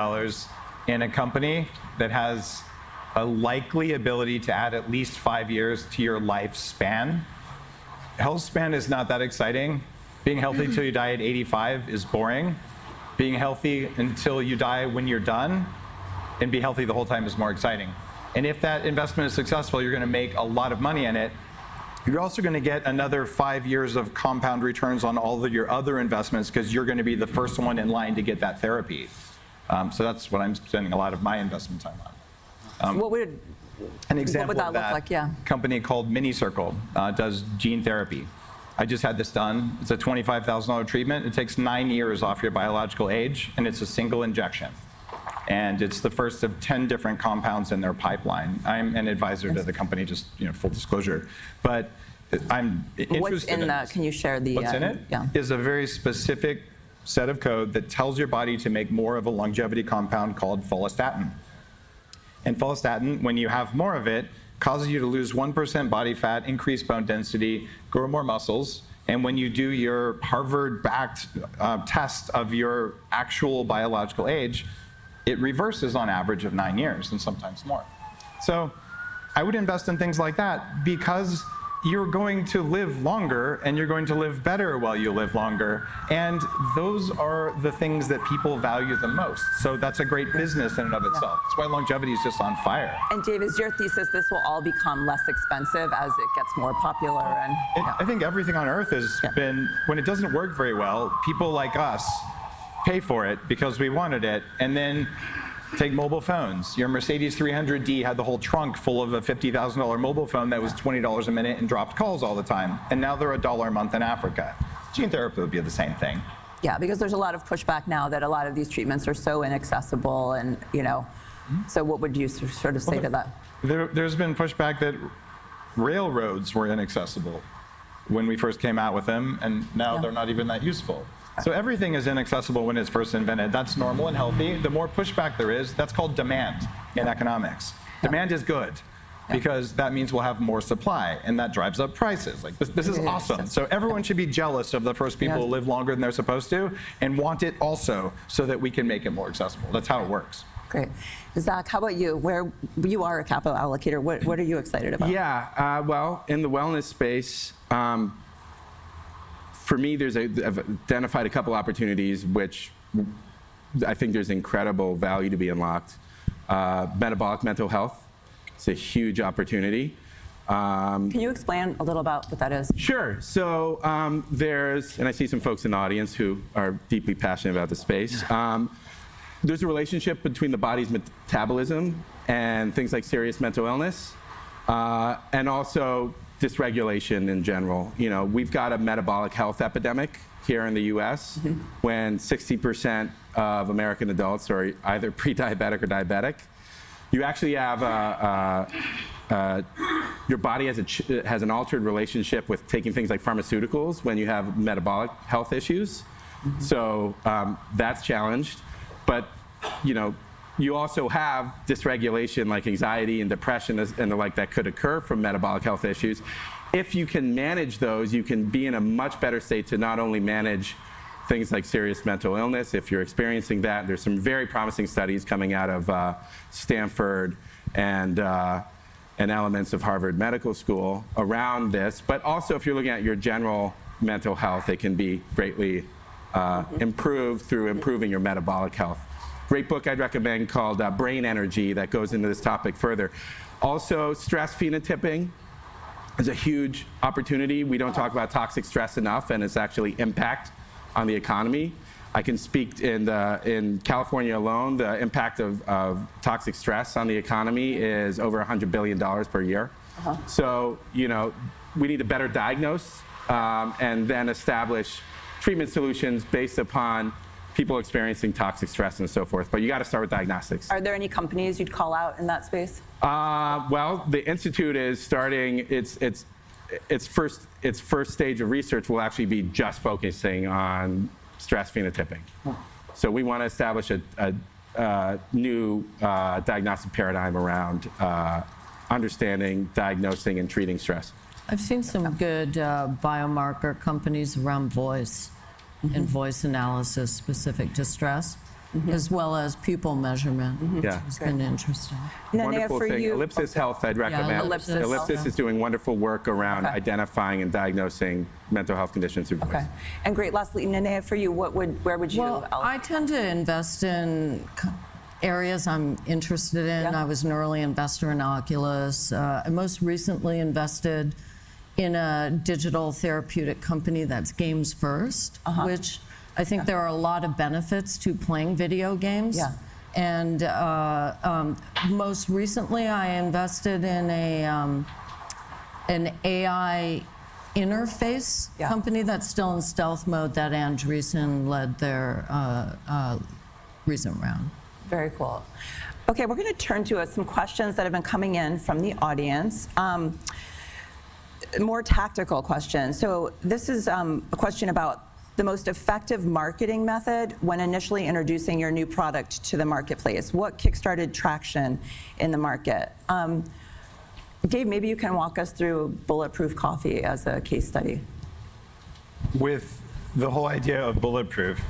in a company that has a likely ability to add at least 5 years to your lifespan. Health span is not that exciting. Being healthy until you die at 85 is boring. Being healthy until you die when you're done and be healthy the whole time is more exciting. And if that investment is successful, you're going to make a lot of money in it. You're also going to get another 5 years of compound returns on all of your other investments because you're going to be the first one in line to get that therapy. So that's what I'm spending a lot of my investment time on. An example what would that of look that like? Yeah. company called MiniCircle does gene therapy. I just had this done. It's a $25,000 treatment. It takes 9 years off your biological age, and it's a single injection. And it's the first of 10 different compounds in their pipeline. I'm an advisor to the company, just full disclosure. But I'm interested What's in that? Can you share the? What's in it? Yeah. Is a very specific set of code that tells your body to make more of a longevity compound called follistatin. And follistatin, when you have more of it, causes you to lose 1% body fat, increase bone density, grow more muscles. And when you do your Harvard-backed test of your actual biological age, it reverses on average of 9 years and sometimes more. So I would invest in things like that because you're going to live longer and you're going to live better while you live longer. And those are the things that people value the most. So that's a great business in and of itself. That's why longevity is just on fire. And Dave, is your thesis this will all become less expensive as it gets more popular? And I think everything on earth has been, when it doesn't work very well, people like us pay for it because we wanted it. And then take mobile phones. Your Mercedes 300D had the whole trunk full of a $50,000 mobile phone that was $20 a minute and dropped calls all the time. And now they're $1 a month in Africa. Gene therapy would be the same thing. Yeah, because there's a lot of pushback now that a lot of these treatments are so inaccessible, and so what would you sort of say to that? There's been pushback that railroads were inaccessible when we first came out with them, and now they're not even that useful. So everything is inaccessible when it's first invented. That's normal and healthy. The more pushback there is, that's called demand in economics. Demand is good because that means we'll have more supply, and that drives up prices. Like this is awesome. So everyone should be jealous of the first people who live longer than they're supposed to and want it also so that we can make it more accessible. That's how it works. Great. Zach, how about you? Where you are a capital allocator, what are you excited about? Yeah, well, in the wellness space, for me, I've identified a couple opportunities which I think there's incredible value to be unlocked. Metabolic mental health, it's a huge opportunity. Can you explain a little about what that is? Sure. So and I see some folks in the audience who are deeply passionate about the space. There's a relationship between the body's metabolism and things like serious mental illness, and also dysregulation in general. We've got a metabolic health epidemic here in the US when 60% of American adults are either pre-diabetic or diabetic. You actually have your body has an altered relationship with taking things like pharmaceuticals when you have metabolic health issues. So that's challenged. But you also have dysregulation like anxiety and depression and the like that could occur from metabolic health issues. If you can manage those, you can be in a much better state to not only manage things like serious mental illness. If you're experiencing that, there's some very promising studies coming out of Stanford and elements of Harvard Medical School around this. But also, if you're looking at your general mental health, it can be greatly improved through improving your metabolic health. Great book I'd recommend called Brain Energy that goes into this topic further. Also, stress phenotyping is a huge opportunity. We don't talk about toxic stress enough, and its actually impact on the economy. I can speak in California alone, the impact of toxic stress on the economy is over $100 billion per year. So, you know, we need to better diagnose and then establish treatment solutions based upon people experiencing toxic stress and so forth. But you got to start with diagnostics. Are there any companies you'd call out in that space? Well, the Institute is starting its first stage of research will actually be just focusing on stress phenotyping. So we want to establish a new diagnostic paradigm around understanding, diagnosing, and treating stress. I've seen some good biomarker companies around voice and voice analysis specific to stress, as well as pupil measurement, which has been interesting. Wonderful thing. Ellipsis Health, I'd recommend. Ellipsis is doing wonderful work around identifying and diagnosing mental health conditions through voice. And great, lastly, Nanea, for you, where would you? Well, I tend to invest in areas I'm interested in. I was an early investor in Oculus. I most recently invested in a digital therapeutic company that's games first, which I think there are a lot of benefits to playing video games. And most recently, I invested in an AI interface company that's still in stealth mode that Andreessen led their recent round. Very cool. Okay, we're going to turn to some questions that have been coming in from the audience. More tactical questions. So this is a question about the most effective marketing method when initially introducing your new product to the marketplace. What kickstarted traction in the market? Dave, maybe you can walk us through Bulletproof Coffee as a case study. With the whole idea of Bulletproof,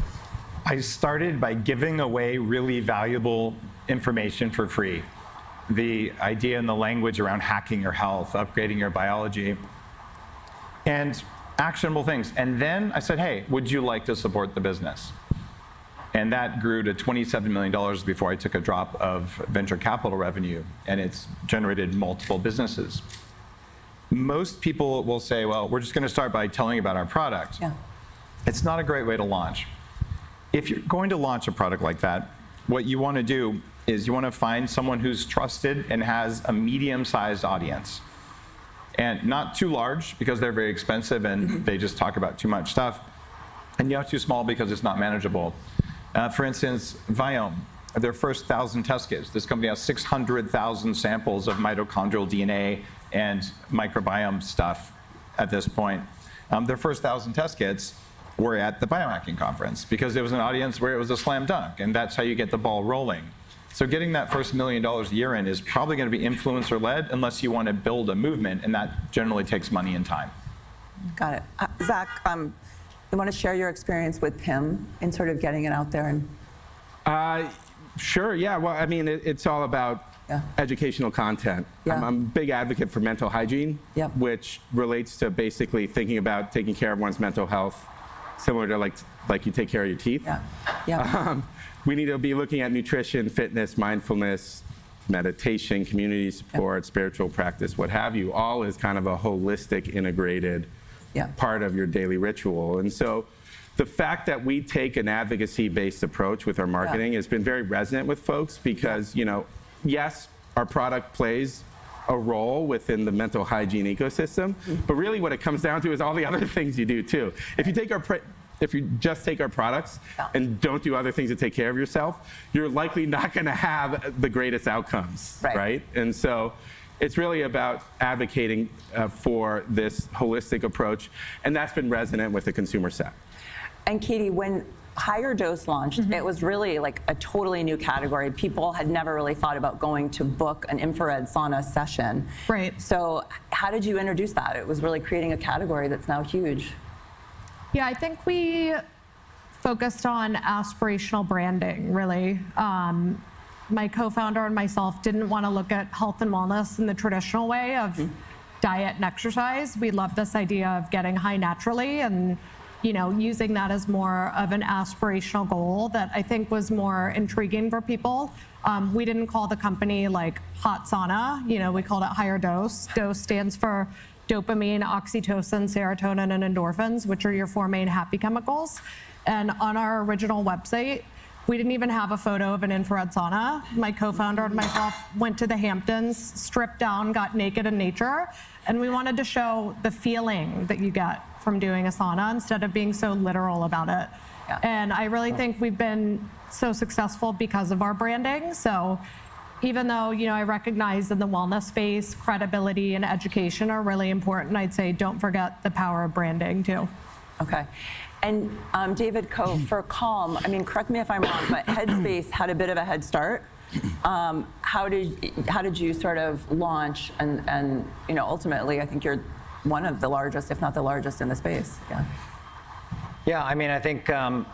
I started by giving away really valuable information for free. The idea and the language around hacking your health, upgrading your biology, and actionable things. And then I said, hey, would you like to support the business? And that grew to $27 million before I took a drop of venture capital revenue, and it's generated multiple businesses. Most people will say, well, we're just going to start by telling you about our product. It's not a great way to launch. If you're going to launch a product like that, what you want to do is you want to find someone who's trusted and has a medium-sized audience. And not too large, because they're very expensive and they just talk about too much stuff. And not too small, because it's not manageable. For instance, Viome, their first 1,000 test kits. This company has 600,000 samples of mitochondrial DNA and microbiome stuff at this point. Their first 1,000 test kits were at the Biohacking conference, because there was an audience where it was a slam dunk, and that's how you get the ball rolling. So getting that first $1 million a year in is probably going to be influencer-led, unless you want to build a movement, and that generally takes money and time. Got it. Zach, you want to share your experience with PIM in sort of getting it out there? And Sure, yeah. Well, I mean, it's all about educational content. I'm a big advocate for mental hygiene, which relates to basically thinking about taking care of one's mental health, similar to like you take care of your teeth. We need to be looking at nutrition, fitness, mindfulness, meditation, community support, spiritual practice, what have you, all is kind of a holistic, integrated part of your daily ritual. And so the fact that we take an advocacy-based approach with our marketing has been very resonant with folks, because, you know, yes, our product plays a role within the mental hygiene ecosystem, but really what it comes down to is all the other things you do too. If you just take our products and don't do other things to take care of yourself, you're likely not going to have the greatest outcomes, right? And so it's really about advocating for this holistic approach, and that's been resonant with the consumer set. And Katie, when Higher Dose launched, it was really like a totally new category. People had never really thought about going to book an infrared sauna session. So how did you introduce that? It was really creating a category that's now huge. Yeah, I think we focused on aspirational branding, really. My co-founder and myself didn't want to look at health and wellness in the traditional way of diet and exercise. We love this idea of getting high naturally and using that as more of an aspirational goal that I think was more intriguing for people. We didn't call the company like hot sauna, we called it higher dose. Dose stands for dopamine, oxytocin, serotonin, and endorphins, which are your 4 main happy chemicals. And on our original website, we didn't even have a photo of an infrared sauna. My co-founder and myself went to the Hamptons, stripped down, got naked in nature, and we wanted to show the feeling that you get from doing a sauna instead of being so literal about it. Yeah. And I really think we've been so successful because of our branding. So even though, I recognize in the wellness space, credibility and education are really important, I'd say don't forget the power of branding too. Okay. And David Koh, for Calm, correct me if I'm wrong, but Headspace had a bit of a head start. How did you sort of launch and ultimately, I think you're one of the largest, if not the largest in the space. Yeah. Yeah, I think a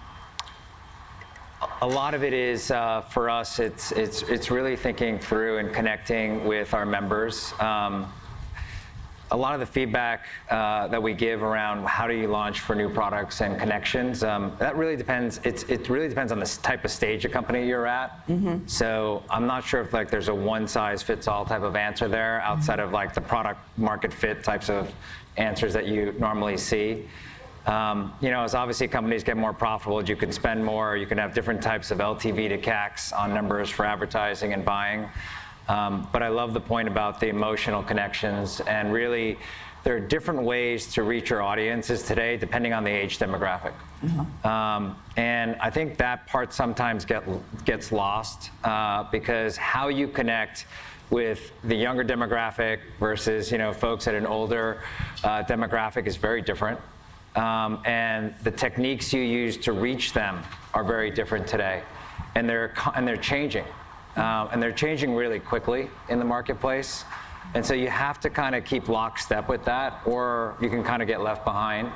lot of it is for us. It's really thinking through and connecting with our members. A lot of the feedback that we give around how do you launch for new products and connections, that really depends. It really depends on the type of stage a company you're at. So I'm not sure if there's a one-size-fits-all type of answer there outside of the product market fit types of answers that you normally see. As obviously companies get more profitable, you can spend more, you can have different types of LTV to CACs on numbers for advertising and buying. But I love the point about the emotional connections, and really there are different ways to reach your audiences today depending on the age demographic. And I think that part sometimes gets lost because how you connect with the younger demographic versus folks at an older demographic is very different. And the techniques you use to reach them are very different today, and they're changing. And they're changing really quickly in the marketplace. And so you have to kind of keep lockstep with that, or you can kind of get left behind.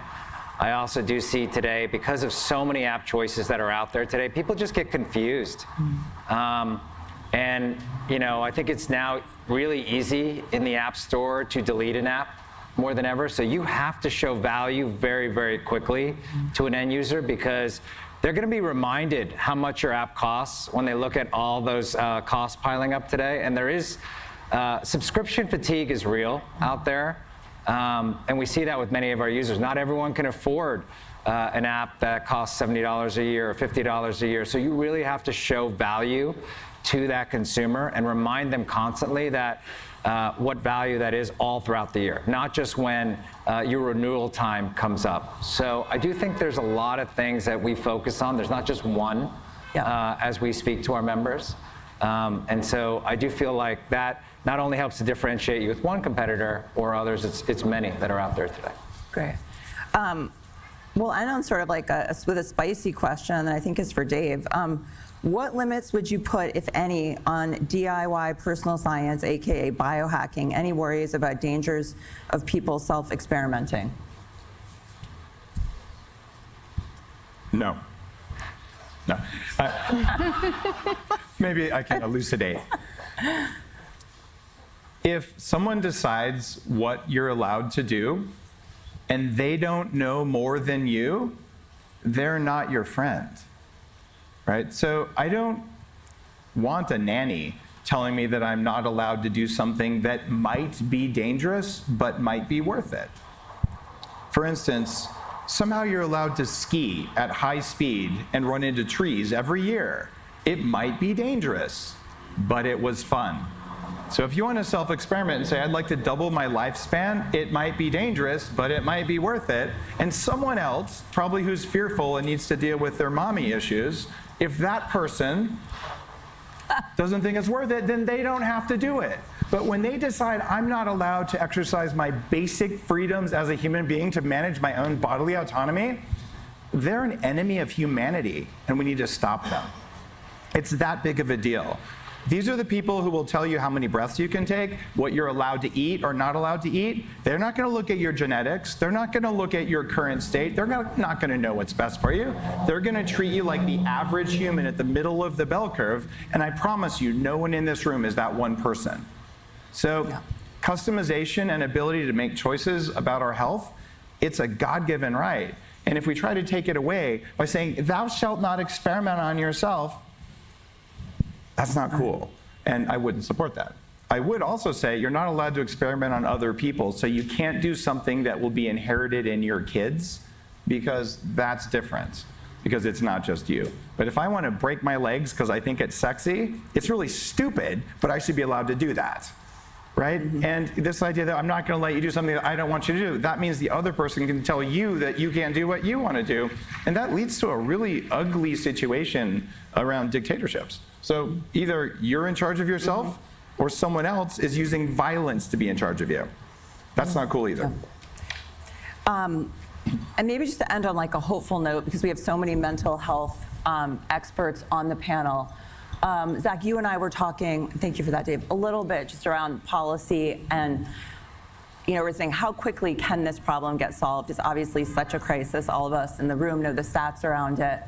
I also do see today, because of so many app choices that are out there today, people just get confused. And I think it's now really easy in the App Store to delete an app more than ever. So you have to show value very, very quickly to an end user, because they're going to be reminded how much your app costs when they look at all those costs piling up today. And there is subscription fatigue is real out there. And we see that with many of our users. Not everyone can afford an app that costs $70 a year or $50 a year. So you really have to show value to that consumer and remind them constantly that what value that is all throughout the year, not just when your renewal time comes up. So I do think there's a lot of things that we focus on. There's not just one as we speak to our members. And so I do feel like that not only helps to differentiate you with one competitor or others, it's many that are out there today. Great. We'll end on sort of with a spicy question that I think is for Dave. What limits would you put, if any, on DIY personal science, aka biohacking? Any worries about dangers of people self-experimenting? No. Maybe I can elucidate. If someone decides what you're allowed to do and they don't know more than you, they're not your friend. Right? So I don't want a nanny telling me that I'm not allowed to do something that might be dangerous, but might be worth it. For instance, somehow you're allowed to ski at high speed and run into trees every year. It might be dangerous, but it was fun. So if you want to self-experiment and say, I'd like to double my lifespan, it might be dangerous, but it might be worth it. And someone else, probably who's fearful and needs to deal with their mommy issues, if that person doesn't think it's worth it, then they don't have to do it. But when they decide I'm not allowed to exercise my basic freedoms as a human being to manage my own bodily autonomy, they're an enemy of humanity, and we need to stop them. It's that big of a deal. These are the people who will tell you how many breaths you can take, what you're allowed to eat or not allowed to eat. They're not going to look at your genetics. They're not going to look at your current state. They're not going to know what's best for you. They're going to treat you like the average human at the middle of the bell curve. And I promise you, no one in this room is that one person. So customization and ability to make choices about our health, it's a God-given right. And if we try to take it away by saying, thou shalt not experiment on yourself, that's not cool. And I wouldn't support that. I would also say you're not allowed to experiment on other people, so you can't do something that will be inherited in your kids, because that's different, because it's not just you. But if I want to break my legs because I think it's sexy, it's really stupid, but I should be allowed to do that. Right? And this idea that I'm not going to let you do something that I don't want you to do, that means the other person can tell you that you can't do what you want to do. And that leads to a really ugly situation around dictatorships. So either you're in charge of yourself or someone else is using violence to be in charge of you. That's not cool either. And maybe just to end on like a hopeful note, because we have so many mental health experts on the panel. Zach, you and I were talking, thank you for that, Dave, a little bit just around policy, and we're saying how quickly can this problem get solved? It's obviously such a crisis. All of us in the room know the stats around it.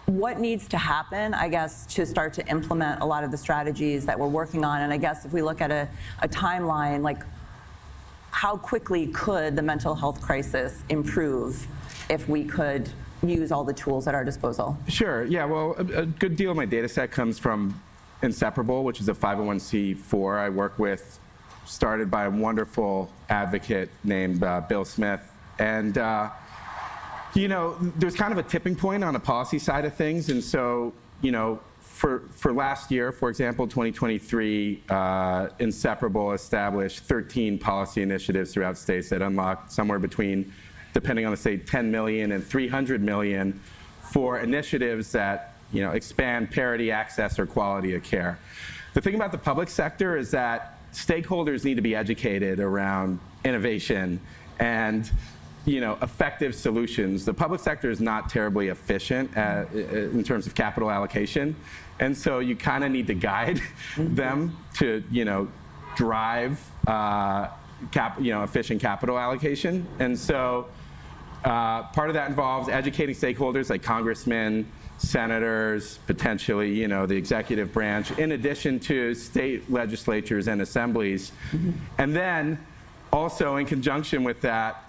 What needs to happen, I guess, to start to implement a lot of the strategies that we're working on? And I guess if we look at a timeline, like how quickly could the mental health crisis improve if we could use all the tools at our disposal? Sure, yeah, well, a good deal of my data set comes from Inseparable, which is a 501c4 I work with, started by a wonderful advocate named Bill Smith. And, there's kind of a tipping point on the policy side of things. And so, for last year, for example, 2023, Inseparable established 13 policy initiatives throughout states that unlocked somewhere between, depending on the state, 10 million and 300 million for initiatives that expand parity, access, or quality of care. The thing about the public sector is that stakeholders need to be educated around innovation and effective solutions. The public sector is not terribly efficient in terms of capital allocation, and so you kind of need to guide them to drive efficient capital allocation. And so part of that involves educating stakeholders like congressmen, senators, potentially the executive branch, in addition to state legislatures and assemblies. And then also in conjunction with that,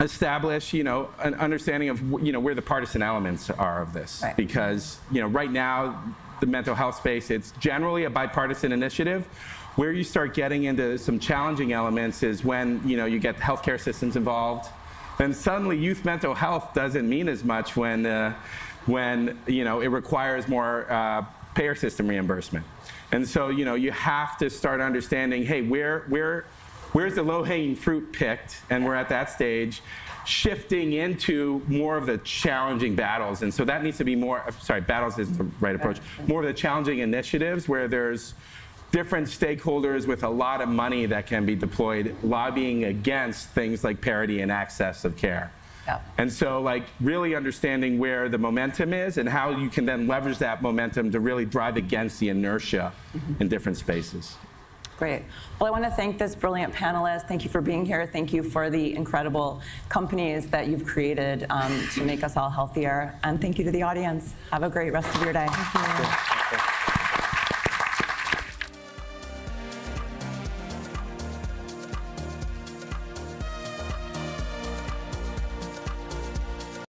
establish an understanding of where the partisan elements are of this. Right. Because right now the mental health space, it's generally a bipartisan initiative. Where you start getting into some challenging elements is when you get the healthcare systems involved. Then suddenly youth mental health doesn't mean as much when it requires more payer system reimbursement. And so you have to start understanding, hey, where's the low-hanging fruit picked, and we're at that stage, shifting into more of the challenging battles. And so that needs to be more, battles isn't the right approach, more of the challenging initiatives where there's different stakeholders with a lot of money that can be deployed lobbying against things like parity and access of care. Yeah. And so really understanding where the momentum is and how you can then leverage that momentum to really drive against the inertia in different spaces. Great. Well, I want to thank this brilliant panelist. Thank you for being here. Thank you for the incredible companies that you've created to make us all healthier. And thank you to the audience. Have a great rest of your day. Thank you.